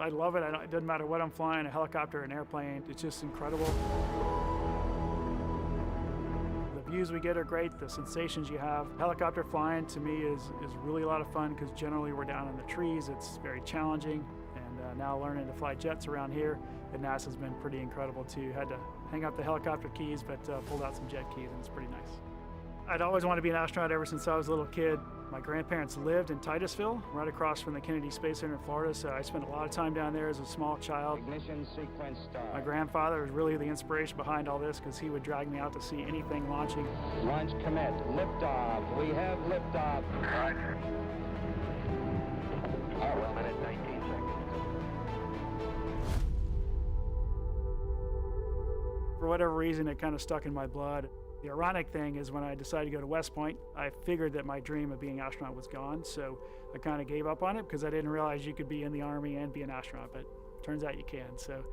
I love it. It doesn't matter what I'm flying, a helicopter, an airplane. It's just incredible. The views we get are great. The sensations you have. Helicopter flying to me is really a lot of fun because generally we're down in the trees. It's very challenging. And now learning to fly jets around here at NASA has been pretty incredible too. Had to hang up the helicopter keys, but pulled out some jet keys, and it's pretty nice. I'd always wanted to be an astronaut ever since I was a little kid. My grandparents lived in Titusville, right across from the Kennedy Space Center in Florida, so I spent a lot of time down there as a small child. Ignition sequence start. My grandfather was really the inspiration behind all this because he would drag me out to see anything launching. Launch commit. Liftoff. We have liftoff. Roger. 1 minute, 19 seconds. For whatever reason, it kind of stuck in my blood. The ironic thing is when I decided to go to West Point, I figured that my dream of being an astronaut was gone, so I kind of gave up on it because I didn't realize you could be in the Army and be an astronaut, but turns out you can. So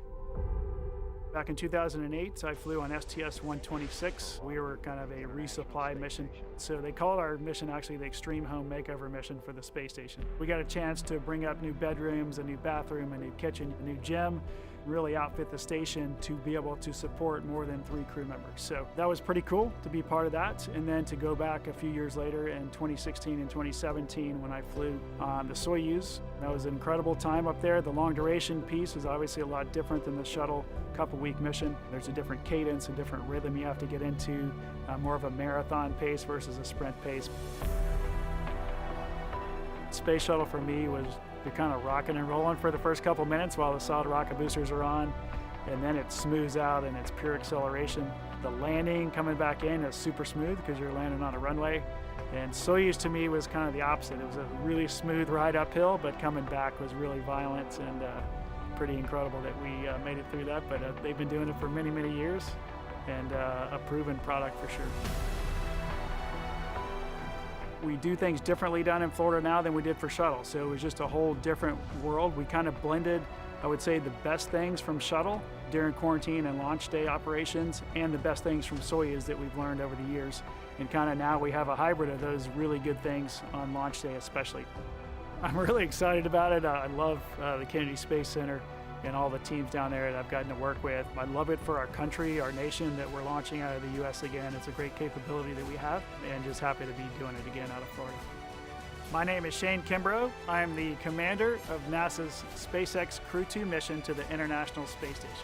back in 2008, I flew on STS-126. We were kind of a resupply mission. So they called our mission actually the Extreme Home Makeover Mission for the space station. We got a chance to bring up new bedrooms, a new bathroom, a new kitchen, a new gym, really outfit the station to be able to support more than 3 crew members. So that was pretty cool to be part of that. And then to go back a few years later in 2016 and 2017 when I flew on the Soyuz. That was an incredible time up there. The long duration piece is obviously a lot different than the shuttle couple-week mission. There's a different cadence, a different rhythm you have to get into, more of a marathon pace versus a sprint pace. Space shuttle for me was you're kind of rocking and rolling for the first couple minutes while the solid rocket boosters are on, and then it smooths out and it's pure acceleration. The landing coming back in is super smooth because you're landing on a runway. And Soyuz to me was kind of the opposite. It was a really smooth ride uphill, but coming back was really violent and pretty incredible that we made it through that. But they've been doing it for many, many years, and a proven product for sure. We do things differently down in Florida now than we did for shuttle, so it was just a whole different world. We kind of blended, I would say, the best things from shuttle during quarantine and launch day operations and the best things from Soyuz that we've learned over the years. And kind of now we have a hybrid of those really good things on launch day especially. I'm really excited about it. I love the Kennedy Space Center and all the teams down there that I've gotten to work with. I love it for our country, our nation, that we're launching out of the U.S. again. It's a great capability that we have, and just happy to be doing it again out of Florida. My name is Shane Kimbrough. I am the commander of NASA's SpaceX Crew-2 mission to the International Space Station.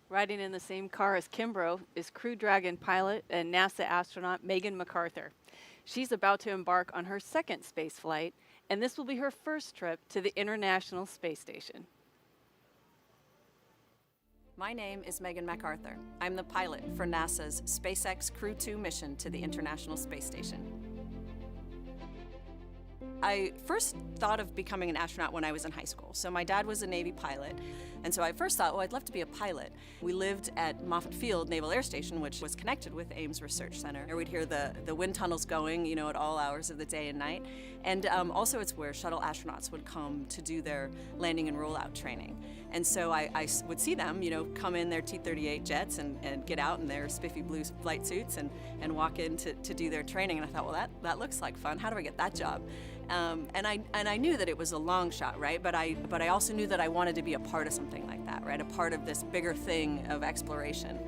Riding in the same car as Kimbrough is Crew Dragon pilot and NASA astronaut Megan MacArthur. She's about to embark on her second space flight, and this will be her first trip to the International Space Station. My name is Megan MacArthur. I'm the pilot for NASA's SpaceX Crew-2 mission to the International Space Station. I first thought of becoming an astronaut when I was in high school. So my dad was a Navy pilot, and so I first thought, well, I'd love to be a pilot. We lived at Moffett Field Naval Air Station, which was connected with Ames Research Center. We'd hear the wind tunnels going, you know, at all hours of the day and night. And also it's where shuttle astronauts would come to do their landing and rollout training. And so I would see them, you know, come in their T-38 jets and get out in their spiffy blue flight suits and walk in to do their training. And I thought, well, that looks like fun. How do I get that job? And I knew that it was a long shot, right? But I also knew that I wanted to be a part of something like that, right? A part of this bigger thing of exploration.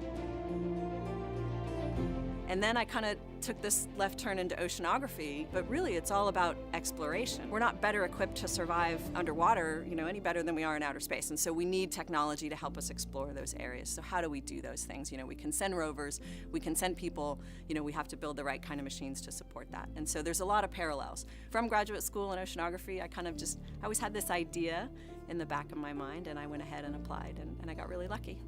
And then I kind of took this left turn into oceanography, but really it's all about exploration. We're not better equipped to survive underwater, you know, any better than we are in outer space. And so we need technology to help us explore those areas. So how do we do those things? You know, we can send rovers, we can send people, you know, we have to build the right kind of machines to support that. And so there's a lot of parallels. From graduate school in oceanography, I always had this idea in the back of my mind, and I went ahead and applied, and I got really lucky.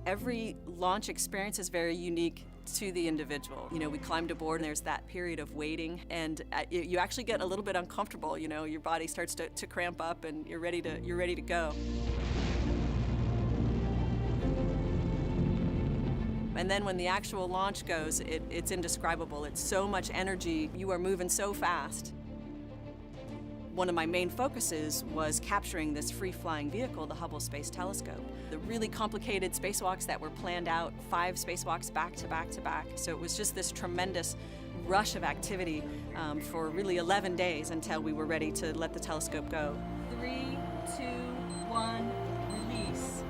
Every launch experience is very unique to the individual. You know, we climbed aboard and there's that period of waiting, and you actually get a little bit uncomfortable. You know, your body starts to cramp up and you're ready to go. And then when the actual launch goes, it's indescribable. It's so much energy. You are moving so fast. One of my main focuses was capturing this free-flying vehicle, the Hubble Space Telescope. The really complicated spacewalks that were planned out, 5 spacewalks back to back to back. So it was just this tremendous rush of activity for really 11 days until we were ready to let the telescope go. 3, 2, 1, release.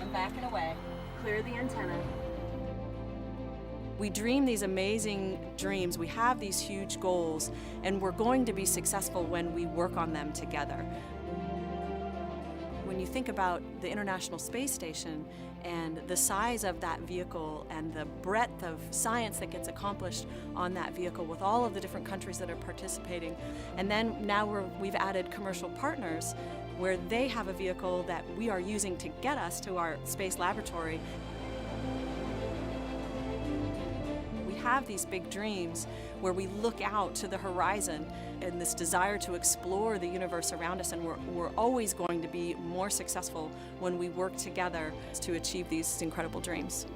And back and away. Clear the antenna. We dream these amazing dreams, we have these huge goals, and we're going to be successful when we work on them together. When you think about the International Space Station and the size of that vehicle and the breadth of science that gets accomplished on that vehicle with all of the different countries that are participating, and then now we've added commercial partners where they have a vehicle that we are using to get us to our space laboratory. We have these big dreams where we look out to the horizon and this desire to explore the universe around us, and we're always going to be more successful when we work together to achieve these incredible dreams.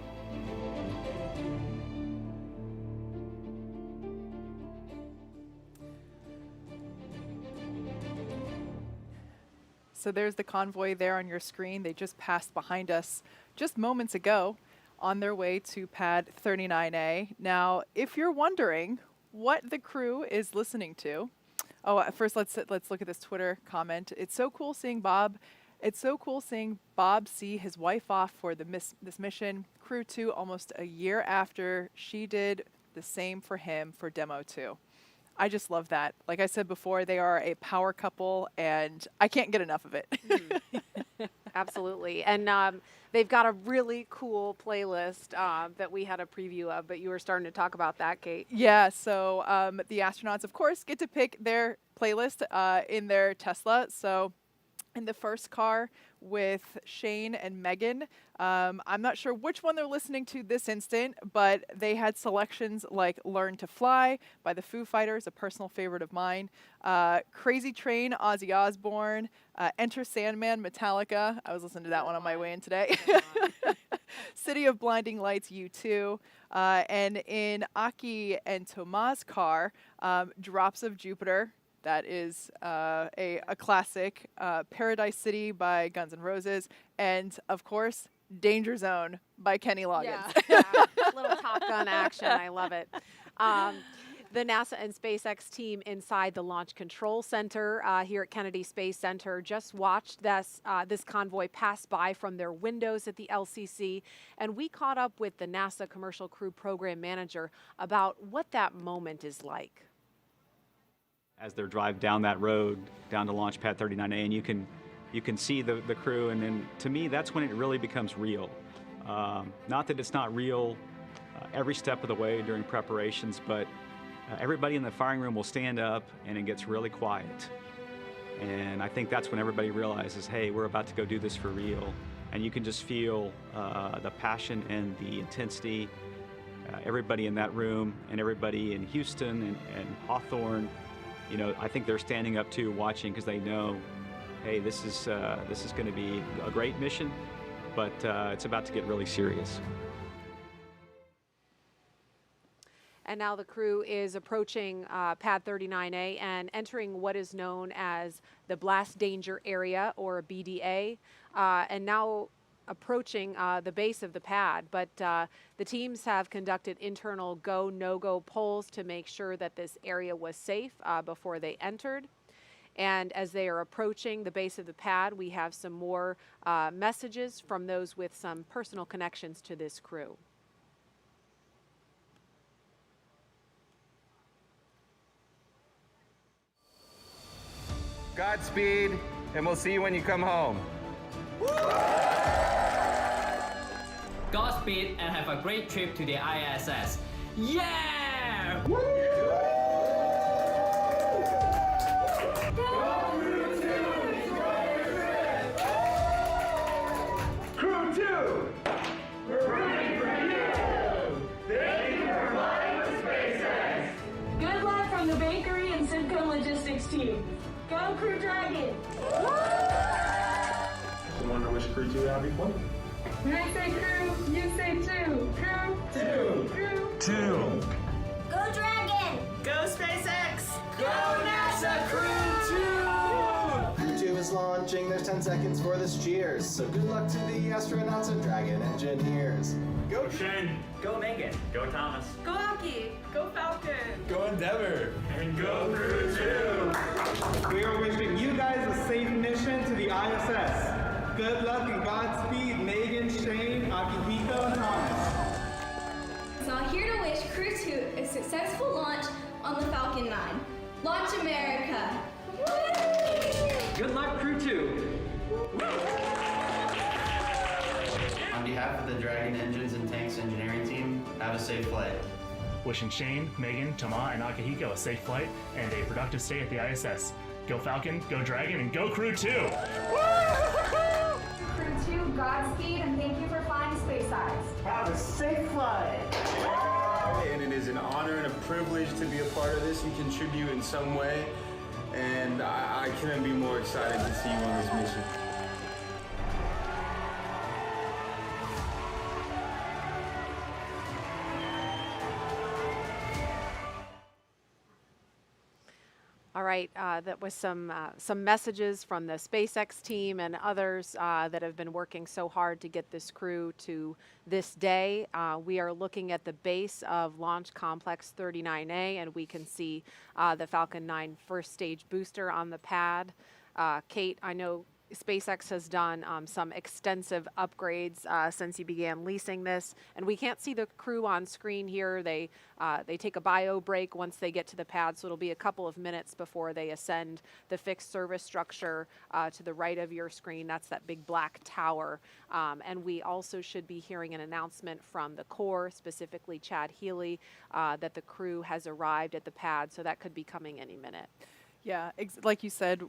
So there's the convoy there on your screen. They just passed behind us just moments ago on their way to pad 39A. Now, if you're wondering what the crew is listening to, first let's look at this Twitter comment. It's so cool seeing Bob. It's so cool seeing Bob see his wife off for this mission. Crew-2 almost a year after she did the same for him for Demo 2. I just love that. Like I said before, they are a power couple, and I can't get enough of it. Absolutely. And they've got a really cool playlist that we had a preview of, but you were starting to talk about that, Kate. Yeah, so the astronauts, of course, get to pick their playlist in their Tesla. So in the first car with Shane and Megan, I'm not sure which one they're listening to this instant, but they had selections like Learn to Fly by the Foo Fighters, a personal favorite of mine, Crazy Train, Ozzy Osbourne, Enter Sandman, Metallica. I was listening to that one on my way in today. City of Blinding Lights, U2. And in Aki and Tomas' car, Drops of Jupiter. That is a classic. Paradise City by Guns N' Roses. And, of course, Danger Zone by Kenny Loggins. Yeah, little Top Gun action. I love it. The NASA and SpaceX team inside the Launch Control Center here at Kennedy Space Center just watched this convoy pass by from their windows at the LCC, and we caught up with the NASA Commercial Crew Program Manager about what that moment is like. As they're driving down that road, down to launchpad 39A, and you can see the crew, and then to me, that's when it really becomes real. Not that it's not real every step of the way during preparations, but everybody in the firing room will stand up and it gets really quiet. And I think that's when everybody realizes, hey, we're about to go do this for real. And you can just feel the passion and the intensity. Everybody in that room and everybody in Houston and Hawthorne, you know, I think they're standing up too, watching, because they know, hey, this is going to be a great mission, but it's about to get really serious. And now the crew is approaching pad 39A and entering what is known as the Blast Danger Area, or BDA, and now approaching the base of the pad. But the teams have conducted internal go, no-go polls to make sure that this area was safe before they entered. And as they are approaching the base of the pad, we have some more messages from those with some personal connections to this crew. Godspeed, and we'll see you when you come home. Godspeed and have a great trip to the ISS. Yeah! Crew-2, we're ready for you. Thank you for flying with SpaceX. Good luck from the bakery and Simco Logistics team. Go Crew Dragon! I wonder which Crew-2 I'll be playing. When I say crew, you say two. Crew. Two. Go Dragon! Go SpaceX! Go NASA Crew-2! Crew-2 is launching. There's 10 10 seconds for this cheers. So good luck to the astronauts and Dragon engineers. Go Shane. Go Megan. Go Thomas. Go Aki. Go Falcon. Go Endeavor. And go Crew-2. We are wishing you guys a safe mission to the ISS. Good luck and Godspeed, Megan, Shane, Akihiko, and Thomas. So I'm here to wish Crew-2 a successful launch on the Falcon 9. Launch America! Good luck, Crew-2. On behalf of the Dragon Engines and Tanks engineering team, have a safe flight. Wishing Shane, Megan, Tama, and Akihiko a safe flight and a productive stay at the ISS. Go Falcon, go Dragon, and go Crew-2! Crew-2, Godspeed, and thank you for flying SpaceX. Have a safe flight. And it is an honor and a privilege to be a part of this and contribute in some way. And I couldn't be more excited to see you on this mission. All right, that was some messages from the SpaceX team and others that have been working so hard to get this crew to this day. We are looking at the base of Launch Complex 39A, and we can see the Falcon 9 first stage booster on the pad. Kate, I know SpaceX has done some extensive upgrades since you began leasing this, and we can't see the crew on screen here. They take a bio break once they get to the pad, so it'll be a couple of minutes before they ascend the fixed service structure to the right of your screen. That's that big black tower, and we also should be hearing an announcement from the Corps, specifically Chad Healy, that the crew has arrived at the pad, so that could be coming any minute. Yeah, like you said,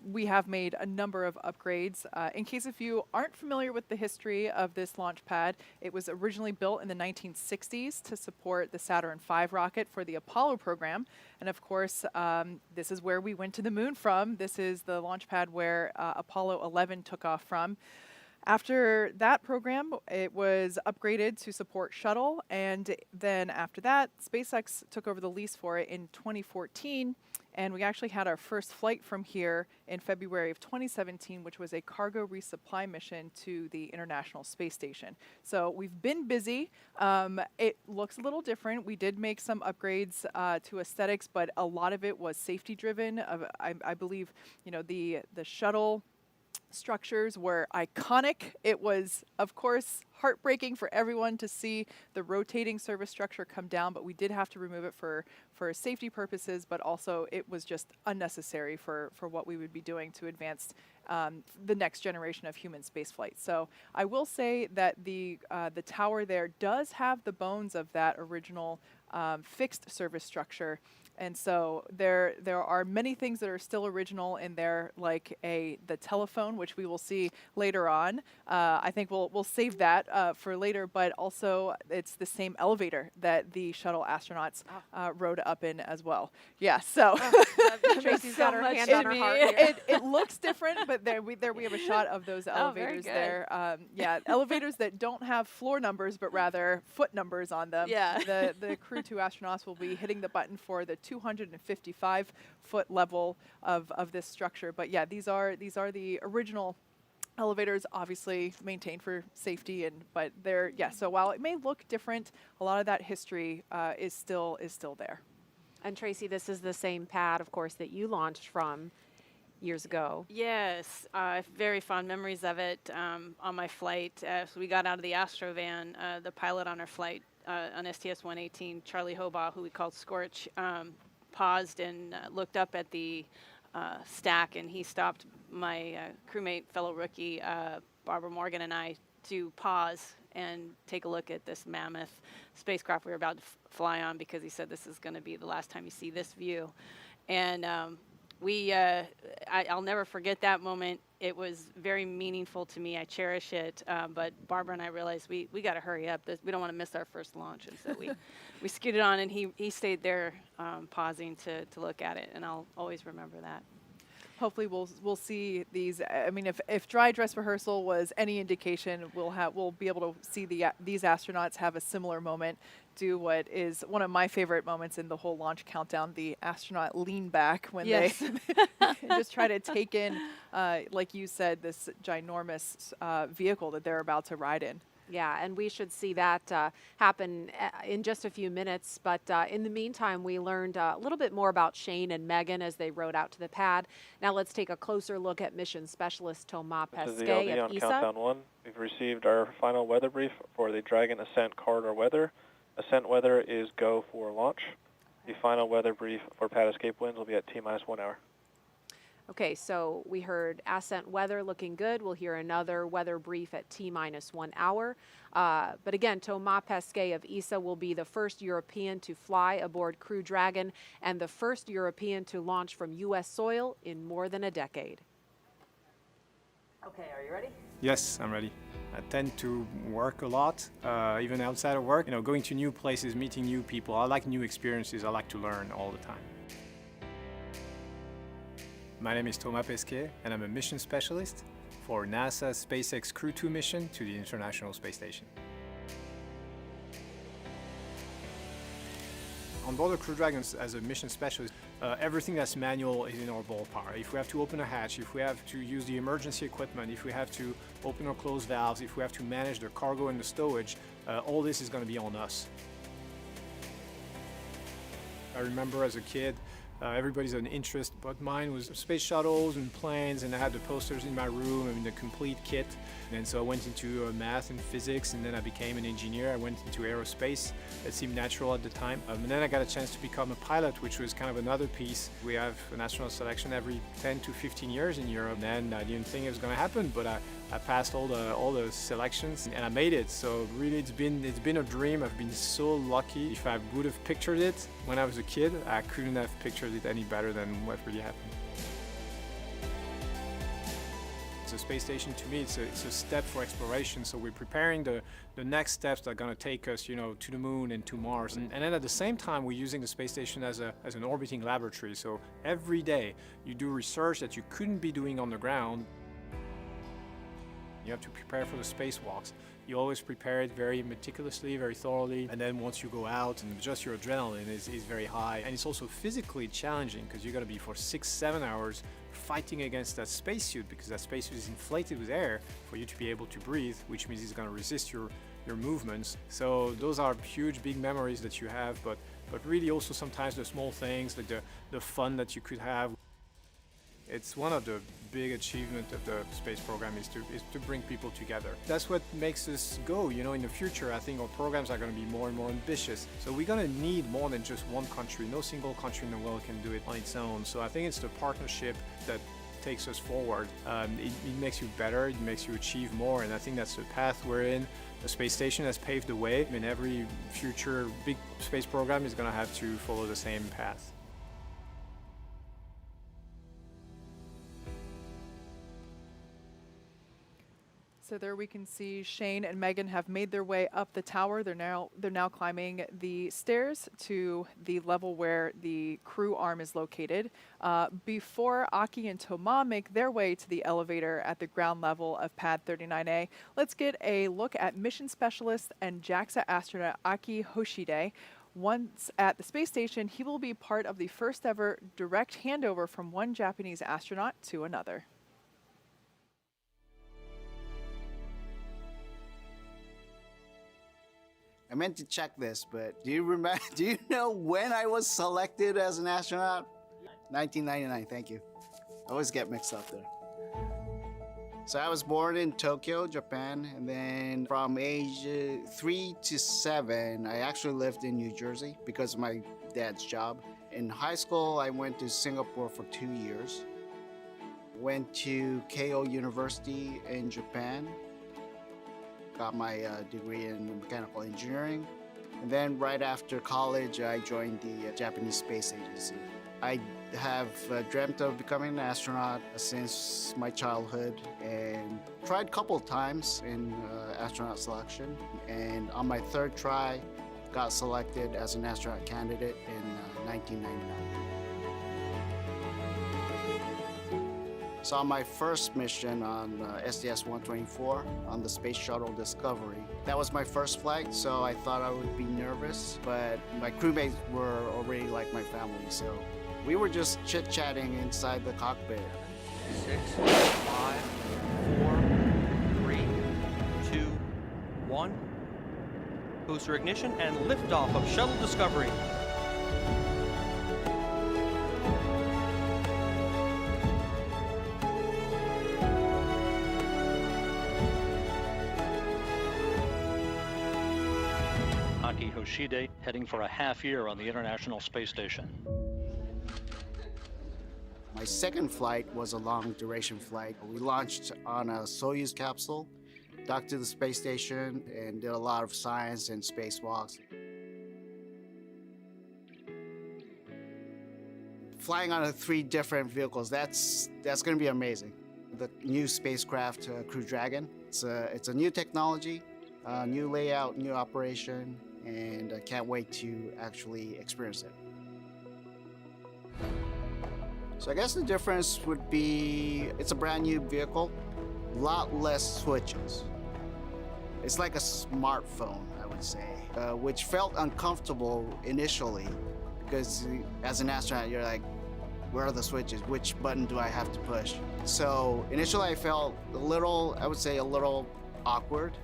we have made a number of upgrades. In case if you aren't familiar with the history of this launch pad, it was originally built in the 1960s to support the Saturn V rocket for the Apollo program. And of course, this is where we went to the moon from. This is the launch pad where Apollo 11 took off from. After that program, it was upgraded to support shuttle. And then after that, SpaceX took over the lease for it in 2014. And we actually had our first flight from here in February of 2017, which was a cargo resupply mission to the International Space Station. So we've been busy. It looks a little different. We did make some upgrades to aesthetics, but a lot of it was safety driven. I believe, you know, the shuttle structures were iconic. It was, of course, heartbreaking for everyone to see the rotating service structure come down, but we did have to remove it for safety purposes, but also it was just unnecessary for what we would be doing to advance the next generation of human spaceflight. So I will say that the tower there does have the bones of that original fixed service structure. And so there are many things that are still original in there, like the telephone, which we will see later on. I think we'll save that for later, but also it's the same elevator that the shuttle astronauts rode up in as well. Yeah, so Tracy's got her hand on her heart here. It looks different, but there we have a shot of those elevators there. Yeah, elevators that don't have floor numbers, but rather foot numbers on them. Yeah. The Crew-2 astronauts will be hitting the button for the 255-foot level of this structure. But yeah, these are the original elevators, obviously maintained for safety, but they're so while it may look different, a lot of that history is still there. And Tracy, this is the same pad, of course, that you launched from years ago. Yes, very fond memories of it on my flight. So we got out of the Astrovan, the pilot on our flight on STS-118, Charlie Hobaugh, who we called Scorch, paused and looked up at the stack, and he stopped my crewmate, fellow rookie, Barbara Morgan, and I to pause and take a look at this mammoth spacecraft we were about to fly on, because he said this is going to be the last time you see this view. And I'll never forget that moment. It was very meaningful to me. I cherish it. But Barbara and I realized we got to hurry up. We don't want to miss our first launch. And so we scooted on, and he stayed there pausing to look at it. And I'll always remember that. Hopefully we'll see these. I mean, if dry dress rehearsal was any indication, we'll be able to see these astronauts have a similar moment do what is one of my favorite moments in the whole launch countdown, the astronaut lean back when Yes. they just try to take in, like you said, this ginormous vehicle that they're about to ride in. Yeah, and we should see that happen in just a few minutes. But in the meantime, we learned a little bit more about Shane and Megan as they rode out to the pad. Now let's take a closer look at mission specialist Thomas This is the Pesquet LD of on ESA. Countdown 1. We've received our final weather brief for the Dragon Ascent corridor weather. Ascent weather is go for launch. The final weather brief for pad escape winds will be at T-minus 1 hour. Okay, so we heard ascent weather looking good. We'll hear another weather brief at T-minus 1 hour. But again, Thomas Pesquet of ESA will be the first European to fly aboard Crew Dragon and the first European to launch from U.S. soil in more than a decade. Okay, are you ready? Yes, I'm ready. I tend to work a lot, even outside of work. You know, going to new places, meeting new people. I like new experiences. I like to learn all the time. My name is Thomas Pesquet, and I'm a mission specialist for NASA's SpaceX Crew-2 mission to the International Space Station. On board the Crew Dragon as a mission specialist, everything that's manual is in our ballpark. If we have to open a hatch, if we have to use the emergency equipment, if we have to open or close valves, if we have to manage the cargo and the stowage, all this is going to be on us. I remember as a kid, everybody's an interest, but mine was space shuttles and planes, and I had the posters in my room and the complete kit. And so I went into math and physics, and then I became an engineer. I went into aerospace. It seemed natural at the time. And then I got a chance to become a pilot, which was kind of another piece. We have an astronaut selection every 10 to 15 years in Europe. And I didn't think it was going to happen, but I passed all the selections and I made it. So really, it's been a dream. I've been so lucky. If I would have pictured it when I was a kid, I couldn't have pictured it any better than what really happened. The space station, to me, it's a step for exploration. So we're preparing the next steps that are going to take us, you know, to the moon and to Mars. And then at the same time, we're using the space station as an orbiting laboratory. So every day you do research that you couldn't be doing on the ground. You have to prepare for the spacewalks. You always prepare it very meticulously, very thoroughly. And then once you go out, and just your adrenaline is very high. And it's also physically challenging because you're going to be for 6-7 hours fighting against that spacesuit, because that spacesuit is inflated with air for you to be able to breathe, which means it's going to resist your movements. So those are huge, big memories that you have, but really also sometimes the small things, like the fun that you could have. It's one of the big achievements of the space program is to bring people together. That's what makes us go. You know, in the future, I think our programs are going to be more and more ambitious. So we're going to need more than just one country. No single country in the world can do it on its own. So I think it's the partnership that takes us forward. It makes you better, it makes you achieve more, and I think that's the path we're in. The space station has paved the way. I mean, every future big space program is going to have to follow the same path. So there we can see Shane and Megan have made their way up the tower. They're now climbing the stairs to the level where the crew arm is located. Before Aki and Thomas make their way to the elevator at the ground level of Pad 39A, let's get a look at mission specialist and JAXA astronaut Aki Hoshide. Once at the space station, he will be part of the first ever direct handover from one Japanese astronaut to another. I meant to check this, but do you know when I was selected as an astronaut? 1999, thank you. I always get mixed up there. So I was born in Tokyo, Japan, and then from age 3 to 7, I actually lived in New Jersey because of my dad's job. In high school, I went to Singapore for 2 years. Went to Keio University in Japan. Got my degree in mechanical engineering. And then right after college, I joined the Japanese Space Agency. I have dreamt of becoming an astronaut since my childhood and tried a couple of times in astronaut selection. And on my third try, got selected as an astronaut candidate in 1999. So on my first mission on SDS-124 on the Space Shuttle Discovery, that was my first flight, so I thought I would be nervous, but my crewmates were already like my family, so we were just chit-chatting inside the cockpit. 6, 5, 4, 3, 2, 1. Booster ignition and liftoff of Shuttle Discovery. Aki Hoshide heading for a half year on the International Space Station. My second flight was a long duration flight. We launched on a Soyuz capsule, docked to the space station, and did a lot of science and spacewalks. Flying on 3 different vehicles, that's going to be amazing. The new spacecraft, Crew-2, it's a new technology, new layout, new operation, and I can't wait to actually experience it. So I guess the difference would be it's a brand new vehicle, a lot less switches. It's like a smartphone, I would say, which felt uncomfortable initially because as an astronaut, you're like, where are the switches? Which button do I have to push? So initially I felt a little awkward.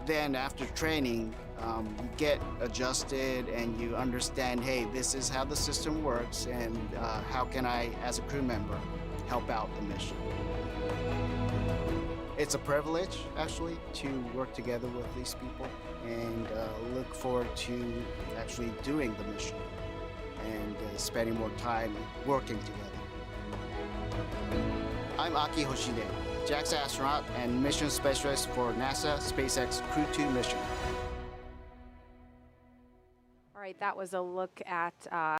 Then after training, you get adjusted and you understand, hey, this is how the system works and how can I, as a crew member, help out the mission. It's a privilege, actually, to work together with these people and look forward to actually doing the mission and spending more time working together. I'm Aki Hoshide, JAXA astronaut and mission specialist for NASA SpaceX Crew-2 mission. All right, that was a look at